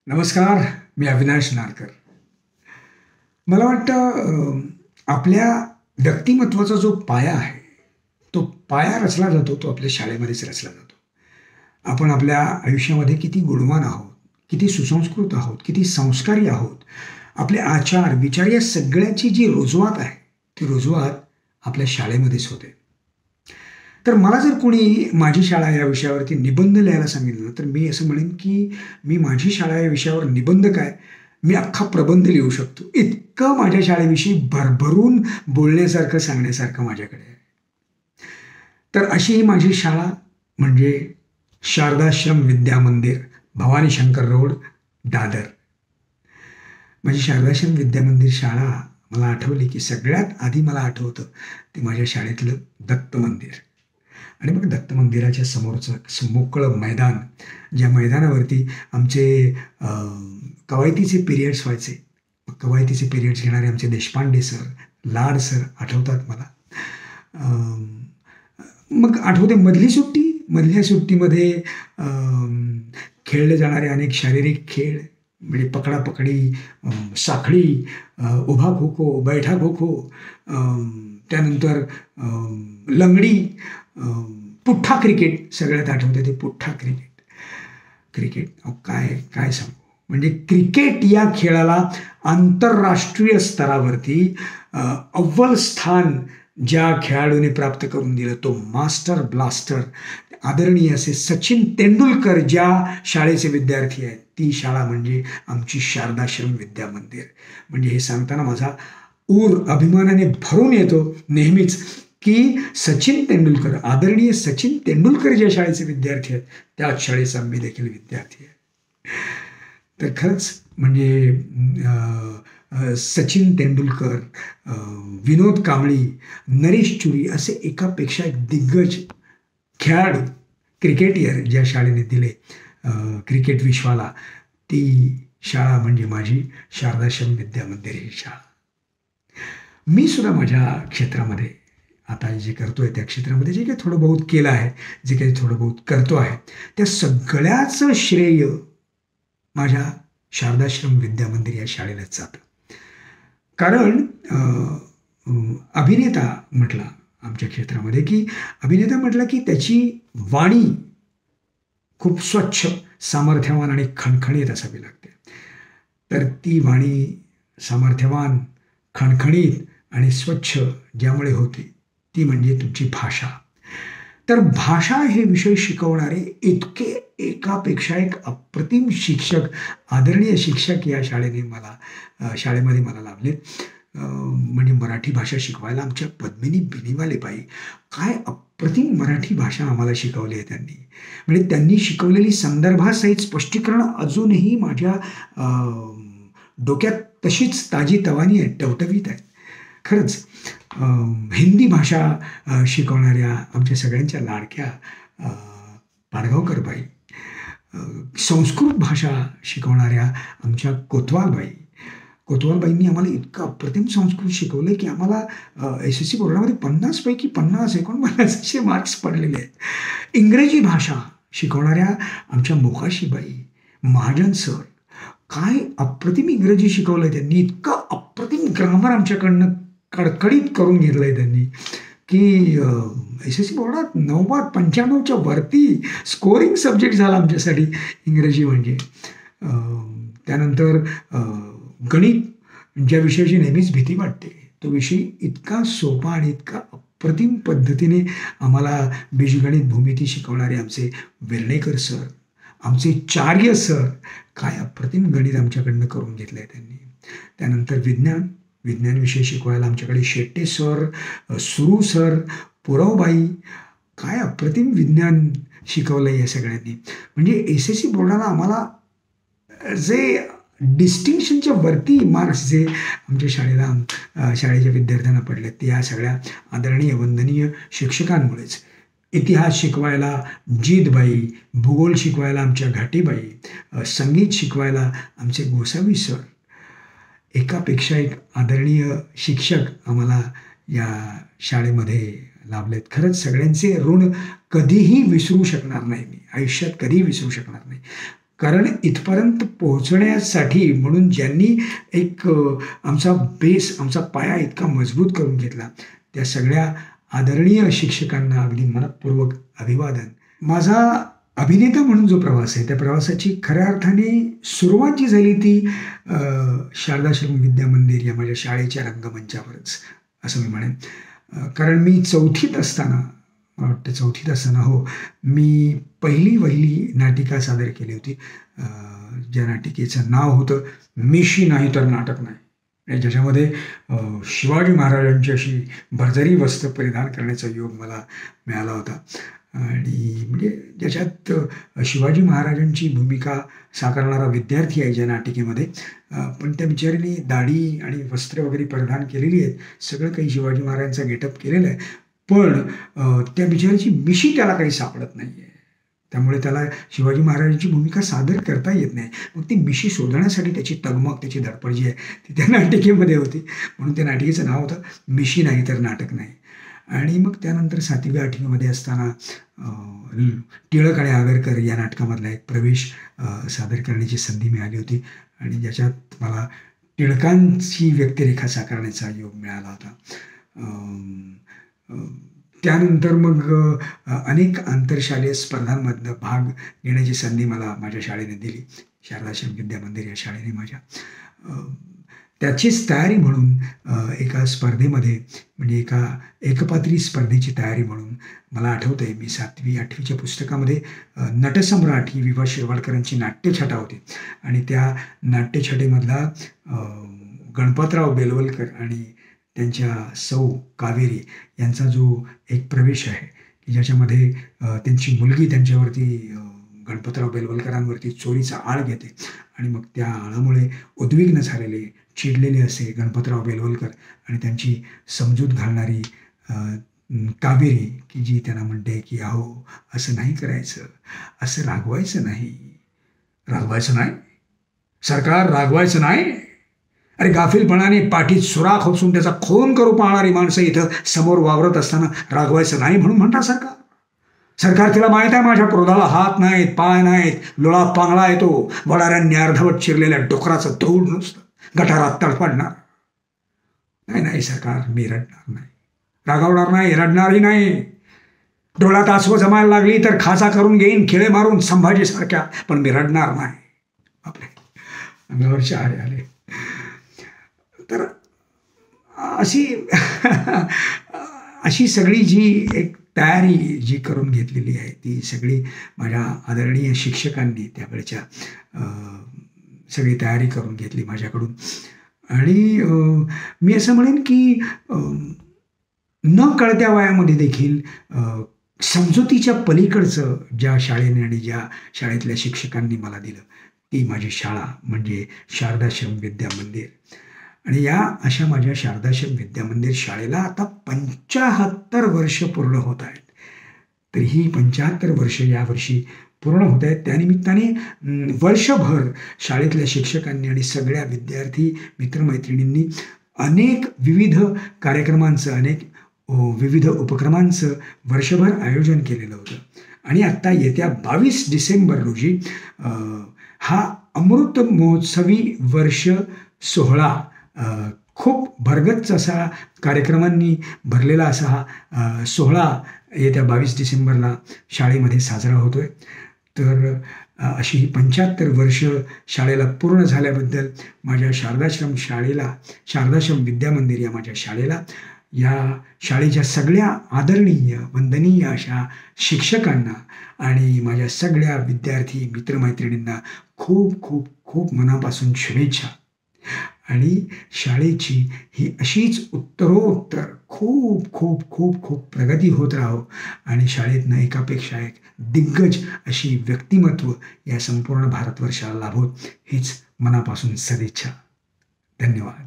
नमस्कार. मी अविनाश नारकर. मला वाटतं आपल्या व्यक्तिमत्वाचा जो पाया आहे, तो पाया रचला जातो, तो आपल्या शाळेमध्येच रचला जातो. आपण आपल्या आयुष्यामध्ये किती गुणवान आहोत, किती सुसंस्कृत आहोत, किती संस्कारी आहोत, आपले आचार, विचार या सगळ्याची जी रुजवात आहे, ती रुजवात आपल्या शाळेमध्येच होते. तर मला जर कोणी माझी शाळा या विषयावरती निबंध लिहायला सांगितलं, तर मी असं म्हणेन की मी माझी शाळा या विषयावर निबंध काय, मी अख्खा प्रबंध लिहू शकतो. इतकं माझ्या शाळेविषयी भरभरून बोलण्यासारखं, सांगण्यासारखं माझ्याकडे आहे. तर अशी ही माझी शाळा म्हणजे शारदाश्रम विद्या मंदिर, भवानी शंकर रोड, दादर. माझी शारदाश्रम विद्या मंदिर शाळा मला आठवली की सगळ्यात आधी मला आठवतं ते माझ्या शाळेतलं दत्त मंदिर. आणि मग दत्त मंदिराच्या समोरचं मोकळं मैदान, ज्या मैदानावरती आमचे कवायतीचे पिरियड्स व्हायचे. कवायतीचे पिरियड्स घेणारे आमचे देशपांडे सर, लाड सर आठवतात मला. मग आठवते मधली सुट्टी. मधल्या सुट्टीमध्ये खेळले जाणारे अनेक शारीरिक खेळ म्हणजे पकडापकडी, साखळी, उभा खो खो, बैठा खो खो, त्यानंतर लंगडी, पुठ्ठा क्रिकेट. सगळ्यात आठवतं ते पुठ्ठा क्रिकेट. क्रिकेट काय काय सांगू. म्हणजे क्रिकेट या खेळाला आंतरराष्ट्रीय स्तरावरती अव्वल स्थान ज्या खेळाडूने प्राप्त करून दिलं, तो मास्टर ब्लास्टर आदरणीय असे सचिन तेंडुलकर ज्या शाळेचे विद्यार्थी आहेत, ती शाळा म्हणजे आमची शारदाश्रम विद्या मंदिर. म्हणजे हे सांगताना माझा ऊर अभिमानाने भरून येतो नेहमीच की सचिन तेंडुलकर, आदरणीय सचिन तेंडुलकर ज्या शाळेचे विद्यार्थी आहेत, त्याच शाळेचा मी देखील विद्यार्थी आहे. तर खरंच म्हणजे सचिन तेंडुलकर, विनोद कांबळी, नरेश चुरी असे एकापेक्षा एक दिग्गज खेळाडू, क्रिकेटियर ज्या शाळेने दिले क्रिकेट विश्वाला, ती शाळा म्हणजे माझी शारदाश्रम विद्या मंदिर ही शाळा. मी सुद्धा माझ्या क्षेत्रामध्ये आता जे करतोय त्या क्षेत्रामध्ये जे काही थोडं बहुत केलं आहे, जे काही थोडं बहुत करतो आहे, त्या सगळ्याचं श्रेय माझ्या शारदाश्रम विद्या मंदिर या शाळेलाच जातं. कारण अभिनेता म्हटला आमच्या क्षेत्रामध्ये की अभिनेता म्हटला की त्याची वाणी खूप स्वच्छ, सामर्थ्यवान आणि खणखणीत असावी लागते. तर ती वाणी सामर्थ्यवान, खणखणीत आणि स्वच्छ ज्यामुळे होते ती म्हणजे तुमची भाषा. तर भाषा हे विषय शिकवणारे इतके एकापेक्षा एक अप्रतिम शिक्षक, आदरणीय शिक्षक या शाळेमध्ये मला लाभले. म्हणजे मराठी भाषा शिकवायला आमच्या पद्मिनी बिनीवाले बाई, काय अप्रतिम मराठी भाषा आम्हाला शिकवली आहे त्यांनी. म्हणजे त्यांनी शिकवलेली संदर्भासहित स्पष्टीकरण अजूनही माझ्या डोक्यात तशीच ताजी तवानी आहे, टवटवीत आहे. खरंच हिंदी भाषा शिकवणाऱ्या आमच्या सगळ्यांच्या लाडक्या पाडगावकर बाई, संस्कृत भाषा शिकवणाऱ्या आमच्या कोतवालबाईंनी आम्हाला इतकं अप्रतिम संस्कृत शिकवलं की आम्हाला SSC बोर्डामध्ये 50 पैकी 50, 49 असे मार्क्स पडलेले आहेत. इंग्रजी भाषा शिकवणाऱ्या आमच्या मोकाशीबाई, महाजन सर, काय अप्रतिम इंग्रजी शिकवलं त्यांनी. इतकं अप्रतिम ग्रामर आमच्याकडनं कडकडीत करून घेतलं आहे त्यांनी की SSC बोर्डात 95च्या वरती स्कोरिंग सब्जेक्ट झाला आमच्यासाठी इंग्रजी. म्हणजे त्यानंतर गणित, ज्या विषयाची नेहमीच भीती वाटते, तो विषय इतका सोपा आणि इतका अप्रतिम पद्धतीने आम्हाला बीजगणित, भूमिती शिकवणारे आमचे वेर्णेकर सर, आमचे चार्य सर, काय अप्रतिम गणित आमच्याकडनं करून घेतलं आहे त्यांनी. त्यानंतर विज्ञान विषय शिकवायला आमच्याकडे शेट्टे सर, सुरू सर, पुरवबाई, काय अप्रतिम विज्ञान शिकवलं आहे या सगळ्यांनी. म्हणजे SSC बोर्डाला आम्हाला जे डिस्टिंक्शनच्या वरती मार्क्स जे आमच्या शाळेच्या विद्यार्थ्यांना पडले, ते या सगळ्या आदरणीय वंदनीय शिक्षकांमुळेच. इतिहास शिकवायला जीतबाई, भूगोल शिकवायला आमच्या घाटीबाई, संगीत शिकवायला आमचे गोसावी सर, एकापेक्षा एक आदरणीय शिक्षक आम्हाला या शाळेमध्ये लाभलेत. खरंच सगळ्यांचे ऋण कधीही विसरू शकणार नाही मी, आयुष्यात कधीही विसरू शकणार नाही. कारण इथपर्यंत पोहोचण्यासाठी म्हणून ज्यांनी एक आमचा बेस, आमचा पाया इतका मजबूत करून घेतला, त्या सगळ्या आदरणीय शिक्षकांना अगदी मनःपूर्वक अभिवादन. माझा अभिनेता म्हणून जो प्रवास आहे, त्या प्रवासाची खऱ्या अर्थाने सुरुवात जी झाली ती शारदाश्रम विद्या मंदिर या माझ्या शाळेच्या रंगमंचावरच, असं मी म्हणेन. कारण मी चौथीत असताना, मला वाटतं चौथीत असताना, हो, मी पहिली नाटिका सादर केली होती, ज्या नाटिकेचं नाव होतं मिशी नाही तर नाटक नाही, ज्याच्यामध्ये शिवाजी महाराजांची अशी भरजरी वस्त्र परिधान करण्याचा योग मला मिळाला होता. आणि म्हणजे ज्याच्यात शिवाजी महाराजांची भूमिका साकारणारा विद्यार्थी आहे ज्या नाटिकेमध्ये, पण त्या बिचारीने दाढी आणि वस्त्र वगैरे परिधान केलेली आहेत, सगळं काही शिवाजी महाराजांचा गेटअप केलेला आहे, पण त्या बिचारीची मिशी त्याला काही सापडत नाही आहे. त्यामुळे त्याला शिवाजी महाराजांची भूमिका सादर करता येत नाही. मग ती मिशी शोधण्यासाठी त्याची तगमग, त्याची धडपड जी आहे ती त्या नाटिकेमध्ये होती. म्हणून त्या नाटिकेचं नाव होतं मिशी नाही तर नाटक नाही. आणि मग त्यानंतर 7वी-8वीमध्ये असताना टिळक आणि आगरकर या नाटकामधला एक प्रवेश सादर करण्याची संधी मिळाली होती, आणि ज्याच्यात मला टिळकांची व्यक्तिरेखा साकारण्याचा योग मिळाला होता. त्यानंतर मग अनेक आंतरशालेय स्पर्धांमधनं भाग घेण्याची संधी मला माझ्या शाळेने दिली, शारदाश्रम विद्या मंदिर या शाळेने माझ्या. त्याचीच तयारी म्हणून एका स्पर्धेमध्ये, म्हणजे एका एकपात्री स्पर्धेची तयारी म्हणून मला आठवतं आहे, मी 7वी-8वीच्या पुस्तकामध्ये नटसम्राट ही वि. वा. शिरवाडकरांची नाट्यछटा होती, आणि त्या नाट्यछटेमधला गणपतराव बेलवलकर आणि त्यांच्या सौ कावेरी यांचा जो एक प्रवेश आहे की ज्याच्यामध्ये त्यांची मुलगी त्यांच्यावरती, गणपतराव बेलवलकरांवरती चोरीचा आळ घेते, आणि मग त्या आळामुळे उद्विग्न झालेले, चिडलेले असे गणपतराव बेलवलकर आणि त्यांची समजूत घालणारी कावेरी, की जी त्यांना म्हणते की अहो असं नाही करायचं, असं रागवायचं नाही. रागवायचं नाही सरकार, रागवायचं नाही. अरे गाफीलपणाने पाठीत सुरा खोचून त्याचा खून करू पाहणारी माणसं इथं समोर वावरत असताना रागवायचं नाही म्हणून म्हणतात सरकार. सरकार तिला माहीत आहे माझ्या क्रोधाला हात नाहीत, पाय नाहीत, लोळा पांगळा येतो, वडाऱ्यांनी अर्धवट चिरलेल्या डोकराचं धूळ नुसतं गटारात तडफडणार. नाही सरकार, मी रडणार नाही, रागावणार नाही, रडणारही नाही. डोळ्यात आसवं जमायला लागली तर खाचा करून घेईन खिळे मारून संभाजीसारख्या, पण मी रडणार नाही. आपले अंगावर शहारे आले. तर अशी सगळी जी एक तयारी जी करून घेतलेली आहे ती सगळी माझ्या आदरणीय शिक्षकांनी त्यावेळच्या सगळी तयारी करून घेतली माझ्याकडून. आणि मी असं म्हणेन की न कळत्या वयामध्ये देखील समजुतीच्या पलीकडचं ज्या शाळेने आणि ज्या शाळेतल्या शिक्षकांनी मला दिलं ती माझी शाळा म्हणजे शारदाश्रम विद्या मंदिर. आणि या अशा माझ्या शारदाश्रम विद्या मंदिर शाळेला आता 75 वर्ष पूर्ण होत आहेत. तर ही 75 वर्ष यावर्षी पूर्ण होत आहेत. त्यानिमित्ताने वर्षभर शाळेतल्या शिक्षकांनी आणि सगळ्या विद्यार्थी मित्रमैत्रिणींनी अनेक विविध कार्यक्रमांचं, अनेक विविध उपक्रमांचं वर्षभर आयोजन केलेलं होतं. आणि आत्ता येत्या 22 डिसेंबर रोजी हा अमृत महोत्सवी वर्ष सोहळा खूप भरगच्च असा कार्यक्रमांनी भरलेला असा हा सोहळा येत्या 22 डिसेंबरला शाळेमध्ये साजरा होतो आहे. तर अशी ही 75 वर्ष शाळेला पूर्ण झाल्याबद्दल माझ्या शारदाश्रम शाळेला, शारदाश्रम विद्या मंदिर या माझ्या शाळेला, या शाळेच्या सगळ्या आदरणीय वंदनीय अशा शिक्षकांना आणि माझ्या सगळ्या विद्यार्थी मित्रमैत्रिणींना खूप खूप खूप मनापासून शुभेच्छा. आणि शाळेची ही अशीच उत्तरोत्तर खूप खूप खूप खूप प्रगती होत राहो आणि शाळेतनं एकापेक्षा एक दिग्गज अशी व्यक्तिमत्व या संपूर्ण भारतवर्षाला लाभोत हीच मनापासून सदिच्छा. धन्यवाद.